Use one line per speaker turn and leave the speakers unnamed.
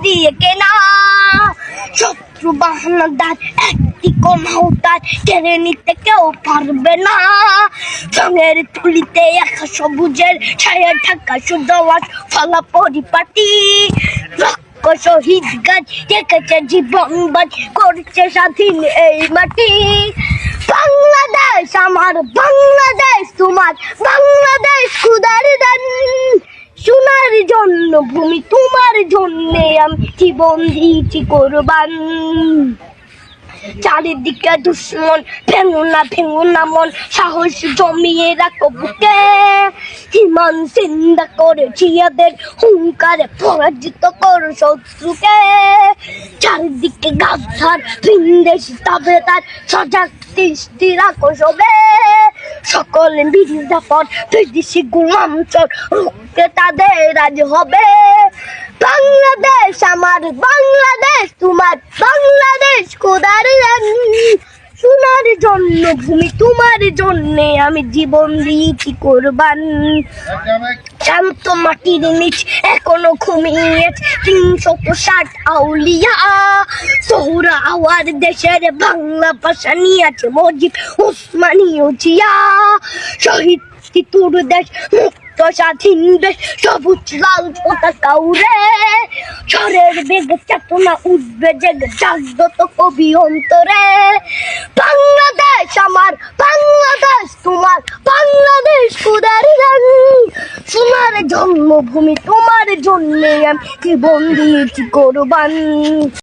দিয়ে কেনা। শত্রু বাহানাদার একটি কমাউতার কেড়ে নিতে কেউ পারবে না। জঙের তুলিতে একা সবুজের ছায়া ঢাকা সুদওয়াজ ফলা পরিপাটি। শহীদ গাছ রেখেছে জীবন বাজ করছে স্বাধীন এই মাটি। বাংলাদেশ আমার, বাংলাদেশ তোমার, বাংলাদেশ খুদার দান। সোনার জন্য ভূমি তোমার জন্যে আমি জীবন দিয়েছি কোরবান। চারিদিকে দুশ্মন, ভেঙো না মন, সাহস জমিয়ে রাখো বুকে। হিমান চিন্তা করে জিয়াদের হুঙ্কারে পরাজিত করো শত্রুকে। চারিদিকে গাদ্দার ভিনদেশি তাবেদার, সজাগ দৃষ্টি রাখো সবে। সকলে মির্জাফর বিদেশি গোলাম চোর রুখতে তাদের আজ হবে। বাংলাদেশ আমার, বাংলাদেশ তোমার, বাংলাদেশ খোদার দান। সোনার জন্য ভূমি তোমার জন্যে আমি জীবন দিয়েছি কোরবান। শান্ত মাটির নিচ এখনো ঘুমিয়ে 360 আউলিয়া। সোহরা আওয়ার দেশের বাংলা ভাষা নিয়েছে মজিদ উসমানীয় জিয়া। শহীদ তিতুর দেশ, মুক্ত স্বাধীন দেশ, সবুজ লাল পতাকা উড়ে। ঝড়ের বেগে চেতনা উঠবে জেগে, জাগ্রত কবি অন্তরে। বাংলাদেশ আমার, বাংলাদেশ তোমার, বাংলাদেশ খোদার দান। সোনার জন্মভূমি তোমার জন্যে আমি জীবন দিয়েছি কোরবান।